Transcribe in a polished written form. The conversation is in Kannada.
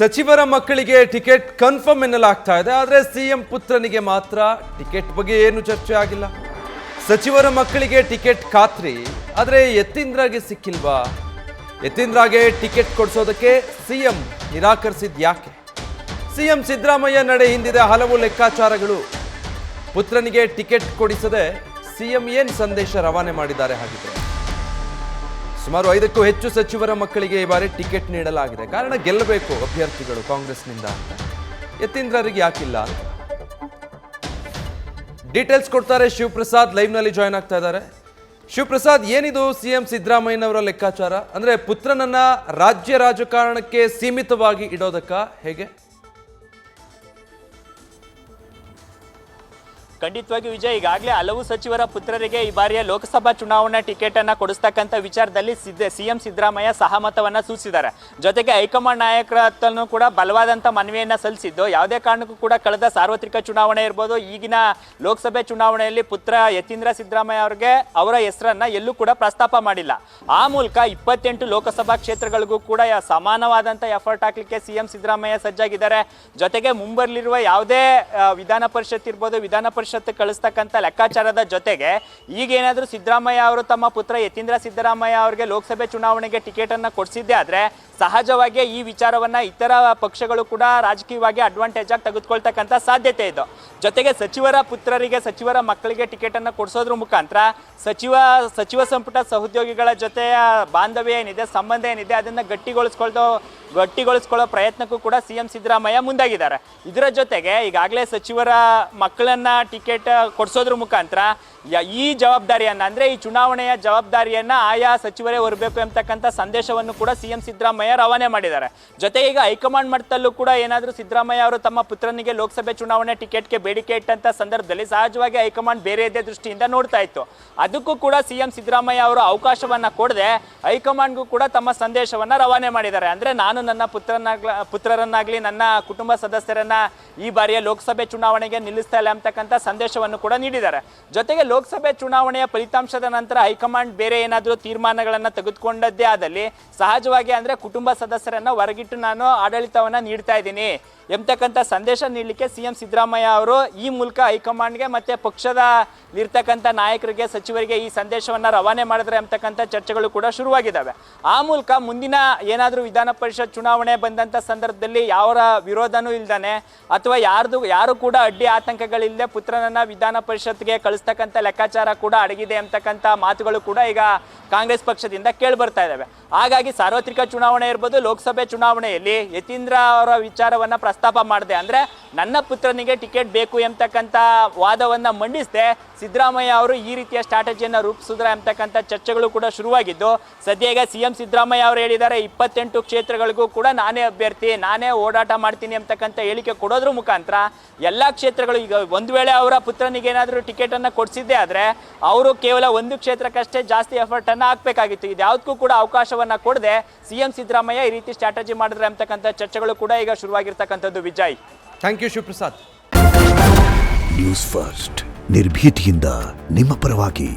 ಸಚಿವರ ಮಕ್ಕಳಿಗೆ ಟಿಕೆಟ್ ಕನ್ಫರ್ಮ್ ಎನ್ನಲಾಗ್ತಾ ಇದೆ. ಆದರೆ ಸಿಎಂ ಪುತ್ರನಿಗೆ ಮಾತ್ರ ಟಿಕೆಟ್ ಬಗ್ಗೆ ಏನು ಚರ್ಚೆ ಆಗಿಲ್ಲ. ಸಚಿವರ ಮಕ್ಕಳಿಗೆ ಟಿಕೆಟ್ ಖಾತ್ರಿ, ಆದರೆ ಯತೀಂದ್ರಗೆ ಸಿಕ್ಕಿಲ್ವಾ? ಯತೀಂದ್ರಗೆ ಟಿಕೆಟ್ ಕೊಡಿಸೋದಕ್ಕೆ ಸಿಎಂ ನಿರಾಕರಿಸಿದ್ ಯಾಕೆ? ಸಿಎಂ ಸಿದ್ದರಾಮಯ್ಯ ನಡೆ ಹಿಂದಿದೆ ಹಲವು ಲೆಕ್ಕಾಚಾರಗಳು. ಪುತ್ರನಿಗೆ ಟಿಕೆಟ್ ಕೊಡಿಸದೆ ಸಿಎಂ ಏನು ಸಂದೇಶ ರವಾನೆ ಮಾಡಿದ್ದಾರೆ ಹಾಗಿದ್ರೆ? ಸುಮಾರು 5ಕ್ಕೂ ಹೆಚ್ಚು ಸಚಿವರ ಮಕ್ಕಳಿಗೆ ಈ ಬಾರಿ ಟಿಕೆಟ್ ನೀಡಲಾಗಿದೆ. ಕಾರಣ ಗೆಲ್ಲಬೇಕು ಅಭ್ಯರ್ಥಿಗಳು ಕಾಂಗ್ರೆಸ್ನಿಂದ ಅಂತ. ಯತೀಂದ್ರರಿಗೆ ಯಾಕಿಲ್ಲ? ಡೀಟೇಲ್ಸ್ ಕೊಡ್ತಾರೆ ಶಿವಪ್ರಸಾದ್, ಲೈವ್ ನಲ್ಲಿ ಜಾಯ್ನ್ ಆಗ್ತಾ ಇದ್ದಾರೆ. ಶಿವಪ್ರಸಾದ್, ಏನಿದು ಸಿಎಂ ಸಿದ್ದರಾಮಯ್ಯನವರ ಲೆಕ್ಕಾಚಾರ? ಅಂದ್ರೆ ಪುತ್ರನನ್ನ ರಾಜ್ಯ ರಾಜಕಾರಣಕ್ಕೆ ಸೀಮಿತವಾಗಿ ಇಡೋದಕ್ಕ ಹೇಗೆ? ಖಂಡಿತವಾಗಿ ವಿಜಯ್, ಈಗಾಗಲೇ ಹಲವು ಸಚಿವರ ಪುತ್ರರಿಗೆ ಈ ಬಾರಿಯ ಲೋಕಸಭಾ ಚುನಾವಣಾ ಟಿಕೆಟ್ ಅನ್ನ ಕೊಡಿಸ್ತಕ್ಕಂಥ ವಿಚಾರದಲ್ಲಿ ಸಿಎಂ ಸಿದ್ದರಾಮಯ್ಯ ಸಹಮತವನ್ನ ಸೂಚಿಸಿದ್ದಾರೆ. ಜೊತೆಗೆ ಹೈಕಮಾಂಡ್ ನಾಯಕರ ಹತ್ತನ್ನು ಕೂಡ ಬಲವಾದಂಥ ಮನವಿಯನ್ನ ಸಲ್ಲಿಸಿದ್ದು, ಯಾವುದೇ ಕಾರಣಕ್ಕೂ ಕೂಡ ಕಳೆದ ಸಾರ್ವತ್ರಿಕ ಚುನಾವಣೆ ಇರ್ಬೋದು, ಈಗಿನ ಲೋಕಸಭೆ ಚುನಾವಣೆಯಲ್ಲಿ ಪುತ್ರ ಯತೀಂದ್ರ ಸಿದ್ದರಾಮಯ್ಯ ಅವರಿಗೆ ಅವರ ಹೆಸರನ್ನ ಎಲ್ಲೂ ಕೂಡ ಪ್ರಸ್ತಾಪ ಮಾಡಿಲ್ಲ. ಆ ಮೂಲಕ 28 ಲೋಕಸಭಾ ಕ್ಷೇತ್ರಗಳಿಗೂ ಕೂಡ ಸಮಾನವಾದಂಥ ಎಫರ್ಟ್ ಹಾಕ್ಲಿಕ್ಕೆ ಸಿಎಂ ಸಿದ್ದರಾಮಯ್ಯ ಸಜ್ಜಾಗಿದ್ದಾರೆ. ಜೊತೆಗೆ ಮುಂಬರಲಿರುವ ಯಾವುದೇ ವಿಧಾನ ಪರಿಷತ್ ಇರ್ಬೋದು, ವಿಧಾನ ಪರಿಷತ್ ಕಳಿಸ್ತಕ್ಕಂಥ ಲೆಕ್ಕಾಚಾರದ ಜೊತೆಗೆ ಈಗೇನಾದರೂ ಸಿದ್ದರಾಮಯ್ಯ ಅವರು ತಮ್ಮ ಪುತ್ರ ಯತೀಂದ್ರ ಸಿದ್ದರಾಮಯ್ಯ ಅವರಿಗೆ ಲೋಕಸಭೆ ಚುನಾವಣೆಗೆ ಟಿಕೆಟ್ ಅನ್ನ ಕೊಡಿಸಿದ್ದೆ ಆದ್ರೆ ಸಹಜವಾಗಿ ಈ ವಿಚಾರವನ್ನ ಇತರ ಪಕ್ಷಗಳು ಕೂಡ ರಾಜಕೀಯವಾಗಿ ಅಡ್ವಾಂಟೇಜ್ ಆಗಿ ತೆಗೆದುಕೊಳ್ತಕ್ಕಂಥ ಸಾಧ್ಯತೆ ಇದೆ. ಜೊತೆಗೆ ಸಚಿವರ ಪುತ್ರರಿಗೆ, ಸಚಿವರ ಮಕ್ಕಳಿಗೆ ಟಿಕೆಟ್ ಅನ್ನು ಕೊಡಿಸೋದ್ರ ಮುಖಾಂತರ ಸಚಿವ ಸಂಪುಟ ಸಹೋದ್ಯೋಗಿಗಳ ಜೊತೆ ಬಾಂಧವ್ಯ ಏನಿದೆ, ಸಂಬಂಧ ಏನಿದೆ, ಅದನ್ನ ಗಟ್ಟಿಗೊಳಿಸ್ಕೊಳ್ಳೋ ಪ್ರಯತ್ನಕ್ಕೂ ಕೂಡ ಸಿಎಂ ಸಿದ್ದರಾಮಯ್ಯ ಮುಂದಾಗಿದ್ದಾರೆ. ಇದರ ಜೊತೆಗೆ ಈಗಾಗಲೇ ಸಚಿವರ ಮಕ್ಕಳನ್ನ ಟಿಕೆಟ್ ಕೊಡಿಸೋದ್ರ ಮುಖಾಂತರ ಈ ಜವಾಬ್ದಾರಿಯನ್ನ, ಅಂದ್ರೆ ಈ ಚುನಾವಣೆಯ ಜವಾಬ್ದಾರಿಯನ್ನ ಆಯಾ ಸಚಿವರೇ ಹೊರಬೇಕು ಎಂಬತಕ್ಕಂಥ ಸಂದೇಶವನ್ನು ಕೂಡ ಸಿಎಂ ಸಿದ್ದರಾಮಯ್ಯ ರವಾನೆ ಮಾಡಿದ್ದಾರೆ. ಜೊತೆಗೆ ಈಗ ಹೈಕಮಾಂಡ್ ಮಟ್ಟದಲ್ಲೂ ಕೂಡ ಏನಾದರೂ ಸಿದ್ದರಾಮಯ್ಯ ಅವರು ತಮ್ಮ ಪುತ್ರನಿಗೆ ಲೋಕಸಭೆ ಚುನಾವಣೆ ಟಿಕೆಟ್ಗೆ ಬೇಡಿಕೆ ಇಟ್ಟಂತ ಸಂದರ್ಭದಲ್ಲಿ ಸಹಜವಾಗಿ ಹೈಕಮಾಂಡ್ ಬೇರೆಯದೇ ದೃಷ್ಟಿಯಿಂದ ನೋಡ್ತಾ ಇತ್ತು. ಅದಕ್ಕೂ ಕೂಡ ಸಿಎಂ ಸಿದ್ದರಾಮಯ್ಯ ಅವರು ಅವಕಾಶವನ್ನ ಕೊಡದೆ ಹೈಕಮಾಂಡ್ಗೂ ಕೂಡ ತಮ್ಮ ಸಂದೇಶವನ್ನ ರವಾನೆ ಮಾಡಿದ್ದಾರೆ. ಅಂದ್ರೆ ನಾನು ನನ್ನ ಪುತ್ರರನ್ನಾಗ್ಲಿ ನನ್ನ ಕುಟುಂಬ ಸದಸ್ಯರನ್ನ ಈ ಬಾರಿಯ ಲೋಕಸಭೆ ಚುನಾವಣೆಗೆ ನಿಲ್ಲಿಸ್ತಾ ಇಲ್ಲ ಅಂತಕ್ಕಂಥ ಸಂದೇಶವನ್ನು ಕೂಡ ನೀಡಿದ್ದಾರೆ. ಜೊತೆಗೆ ಲೋಕಸಭೆ ಚುನಾವಣೆಯ ಫಲಿತಾಂಶದ ನಂತರ ಹೈಕಮಾಂಡ್ ಬೇರೆ ಏನಾದರೂ ತೀರ್ಮಾನಗಳನ್ನು ತೆಗೆದುಕೊಂಡದ್ದೇ ಆದಲ್ಲಿ ಸಹಜವಾಗಿ ಅಂದ್ರೆ ಕುಟುಂಬ ಸದಸ್ಯರನ್ನ ಹೊರಗಿಟ್ಟು ನಾನು ಆಡಳಿತವನ್ನ ನೀಡ್ತಾ ಇದ್ದೀನಿ ಎಂಬತಕ್ಕಂಥ ಸಂದೇಶ ನೀಡಲಿಕ್ಕೆ ಸಿಎಂ ಸಿದ್ದರಾಮಯ್ಯ ಅವರು ಈ ಮೂಲಕ ಹೈಕಮಾಂಡ್ಗೆ ಮತ್ತೆ ಪಕ್ಷದಲ್ಲಿರ್ತಕ್ಕಂಥ ನಾಯಕರಿಗೆ, ಸಚಿವರಿಗೆ ಈ ಸಂದೇಶವನ್ನ ರವಾನೆ ಮಾಡಿದ್ರೆ ಎಂಬತಕ್ಕಂಥ ಚರ್ಚೆಗಳು ಕೂಡ ಶುರುವಾಗಿದ್ದಾವೆ. ಆ ಮೂಲಕ ಮುಂದಿನ ಏನಾದರೂ ವಿಧಾನ ಪರಿಷತ್ ಚುನಾವಣೆ ಬಂದಂಥ ಸಂದರ್ಭದಲ್ಲಿ ಯಾರ ವಿರೋಧನೂ ಇಲ್ದಾನೆ ಅಥವಾ ಯಾರು ಕೂಡ ಅಡ್ಡಿ ಆತಂಕಗಳಿಲ್ಲದೆ ಪುತ್ರನನ್ನ ವಿಧಾನ ಪರಿಷತ್ಗೆ ಕಳಿಸ್ತಕ್ಕಂಥ ಲೆಕ್ಕಾಚಾರ ಕೂಡ ಅಡಗಿದೆ ಅಂತಕ್ಕಂಥ ಮಾತುಗಳು ಕೂಡ ಈಗ ಕಾಂಗ್ರೆಸ್ ಪಕ್ಷದಿಂದ ಕೇಳಿ ಬರ್ತಾ ಇದ್ದಾವೆ. ಹಾಗಾಗಿ ಸಾರ್ವತ್ರಿಕ ಚುನಾವಣೆ ಇರ್ಬೋದು, ಲೋಕಸಭೆ ಚುನಾವಣೆಯಲ್ಲಿ ಯತೀಂದ್ರ ಅವರ ವಿಚಾರವನ್ನ ಪ್ರಸ್ತಾಪ ಮಾಡಿದೆ, ಅಂದ್ರೆ ನನ್ನ ಪುತ್ರನಿಗೆ ಟಿಕೆಟ್ ಬೇಕು ಎಂಬತಕ್ಕಂಥ ವಾದವನ್ನ ಮಂಡಿಸದೆ ಸಿದ್ದರಾಮಯ್ಯ ಅವರು ಈ ರೀತಿಯ ಸ್ಟ್ರಾಟಜಿಯನ್ನ ರೂಪಿಸಿದ್ರೆ ಎಂಬತಕ್ಕಂಥ ಚರ್ಚೆಗಳು ಕೂಡ ಶುರುವಾಗಿದ್ದು, ಸದ್ಯ ಈಗ ಸಿಎಂ ಸಿದ್ದರಾಮಯ್ಯ ಅವರು ಹೇಳಿದ್ದಾರೆ 28 ಕ್ಷೇತ್ರಗಳಿಗೂ ಕೂಡ ನಾನೇ ಅಭ್ಯರ್ಥಿ, ನಾನೇ ಓಡಾಟ ಮಾಡ್ತೀನಿ ಎಂಬತಕ್ಕಂಥ ಹೇಳಿಕೆ ಕೊಡೋದ್ರ ಮುಖಾಂತರ ಎಲ್ಲಾ ಕ್ಷೇತ್ರಗಳು, ಈಗ ಒಂದು ವೇಳೆ ಅವರ ಪುತ್ರನಿಗೆ ಏನಾದರೂ ಟಿಕೆಟ್ ಅನ್ನ ಕೊಡಿಸಿದ್ದೆ ಆದ್ರೆ ಅವರು ಕೇವಲ ಒಂದು ಕ್ಷೇತ್ರಕ್ಕಷ್ಟೇ ಜಾಸ್ತಿ ಎಫರ್ಟ್ ಅನ್ನ ಹಾಕ್ಬೇಕಾಗಿತ್ತು. ಇದ್ಯಾವುದಕ್ಕೂ ಕೂಡ ಅವಕಾಶವನ್ನ ಕೊಡದೆ ಸಿಎಂ ಸಿದ್ದರಾಮಯ್ಯ ಈ ರೀತಿ ಸ್ಟ್ರಾಟಜಿ ಮಾಡಿದ್ರೆ ಅಂತಕ್ಕಂಥ ಚರ್ಚೆಗಳು ಕೂಡ ಈಗ ಶುರುವಾಗಿರ್ತಕ್ಕಂಥದ್ದು. Vijay, thank you Shivaprasad. News first, ನಿರ್ಭೀತಿಯಿಂದ ನಿಮ್ಮ ಪರವಾಗಿ.